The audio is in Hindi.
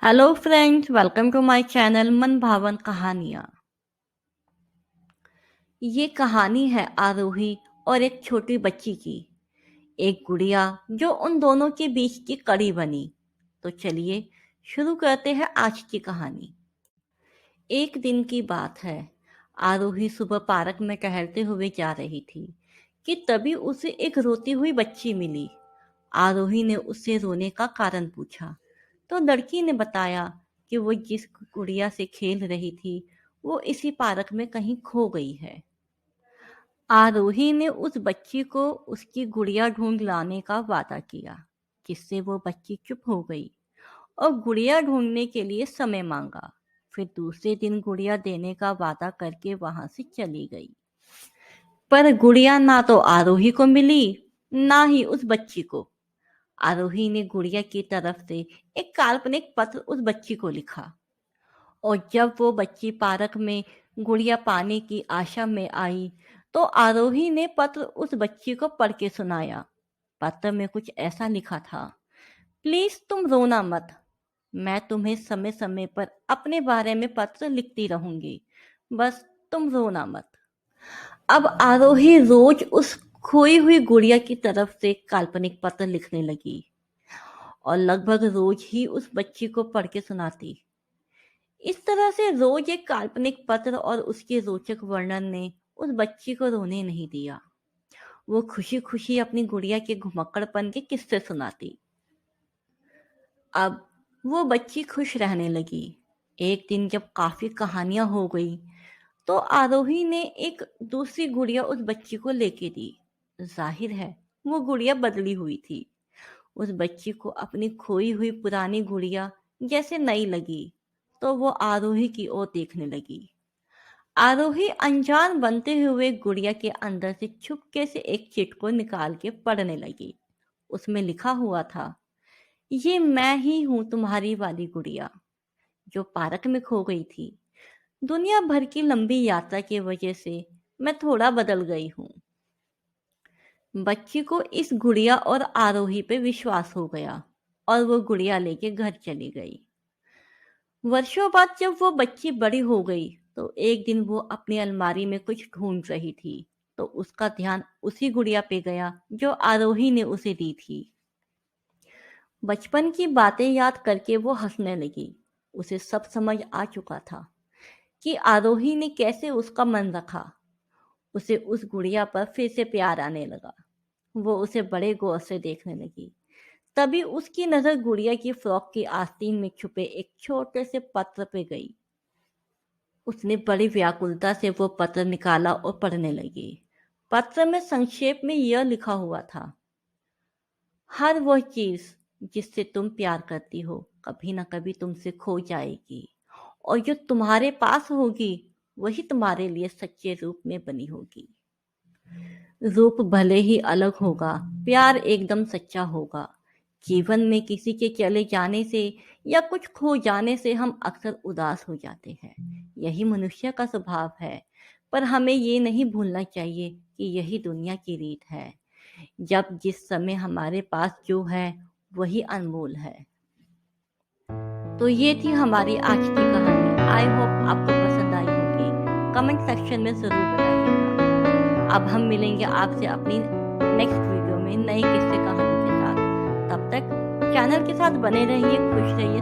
Hello friends, welcome to my channel Man Bhavan कहानियाँ। ये कहानी है आरोही और एक छोटी बच्ची की। एक गुड़िया जो उन दोनों के बीच की कड़ी बनी। तो चलिए शुरू करते हैं आज की कहानी। एक दिन की बात है। आरोही सुबह पार्क में टहलते हुए जा रही थी कि तभी उसे एक रोती हुई बच्ची मिली। आरोही ने उससे रोने का कारण पूछा तो लड़की ने बताया कि वो जिस गुड़िया से खेल रही थी वो इसी पार्क में कहीं खो गई है। आरोही ने उस बच्ची को उसकी गुड़िया ढूंढ लाने का वादा किया, जिससे वो बच्ची चुप हो गई और गुड़िया ढूंढने के लिए समय मांगा। फिर दूसरे दिन गुड़िया देने का वादा करके वहां से चली गई। पर गुड़िया ना तो आरोही को मिली, ना ही उस बच्ची को। आरोही ने गुड़िया की तरफ से एक काल्पनिक पत्र उस बच्ची को लिखा और जब वो बच्ची पार्क में गुड़िया पाने की आशा में आई तो आरोही ने पत्र उस बच्ची को पढ़ के सुनाया। पत्र में कुछ ऐसा लिखा था, प्लीज तुम रोना मत, मैं तुम्हें समय समय पर अपने बारे में पत्र लिखती रहूंगी, बस तुम रोना मत। अब आरोही रोज उस खोई हुई गुड़िया की तरफ से काल्पनिक पत्र लिखने लगी और लगभग रोज ही उस बच्ची को पढ़ के सुनाती। इस तरह से रोज एक काल्पनिक पत्र और उसके रोचक वर्णन ने उस बच्ची को रोने नहीं दिया। वो खुशी खुशी अपनी गुड़िया के घुमक्कड़पन के किस्से सुनाती। अब वो बच्ची खुश रहने लगी। एक दिन जब काफी कहानियां हो गई तो आरोही ने एक दूसरी गुड़िया उस बच्ची को लेके दी। जाहिर है वो गुड़िया बदली हुई थी। उस बच्ची को अपनी खोई हुई पुरानी गुड़िया जैसे नई लगी तो वो आरोही की ओर देखने लगी। आरोही अनजान बनते हुए गुड़िया के अंदर से छुपके से एक चिट को निकाल के पढ़ने लगी। उसमें लिखा हुआ था, ये मैं ही हूं तुम्हारी वाली गुड़िया जो पार्क में खो गई थी। दुनिया भर की लंबी यात्रा की वजह से मैं थोड़ा बदल गई हूँ। बच्ची को इस गुड़िया और आरोही पे विश्वास हो गया और वो गुड़िया लेके घर चली गई। वर्षों बाद जब वो बच्ची बड़ी हो गई तो एक दिन वो अपनी अलमारी में कुछ ढूंढ रही थी तो उसका ध्यान उसी गुड़िया पे गया जो आरोही ने उसे दी थी। बचपन की बातें याद करके वो हंसने लगी। उसे सब समझ आ चुका था कि आरोही ने कैसे उसका मन रखा। उसे उस गुड़िया पर फिर से प्यार आने लगा। वो उसे बड़े गौर से देखने लगी। तभी उसकी नजर गुड़िया की फ्रॉक की आस्तीन में छुपे एक छोटे से पत्र पे गई। उसने बड़ी व्याकुलता से वो पत्र निकाला और पढ़ने लगी। पत्र में संक्षेप में यह लिखा हुआ था, हर वह चीज जिससे तुम प्यार करती हो कभी ना कभी तुमसे खो जाएगी और जो तुम्हारे पास होगी वही तुम्हारे लिए सच्चे रूप में बनी होगी। रूप भले ही अलग होगा, प्यार एकदम सच्चा होगा। जीवन में किसी के चले जाने से या कुछ खो जाने से हम अक्सर उदास हो जाते हैं। यही मनुष्य का स्वभाव है। पर हमें ये नहीं भूलना चाहिए कि यही दुनिया की रीत है। जब जिस समय हमारे पास जो है वही अनमोल है। तो ये थी हमारी आज की कहानी। आई होप आपको पसंद आई होगी। कमेंट सेक्शन में जरूर बताइएगा। अब हम मिलेंगे आपसे अपनी नेक्स्ट वीडियो में नई किस्से कहानी के साथ। तब तक चैनल के साथ बने रहिए, खुश रहिए,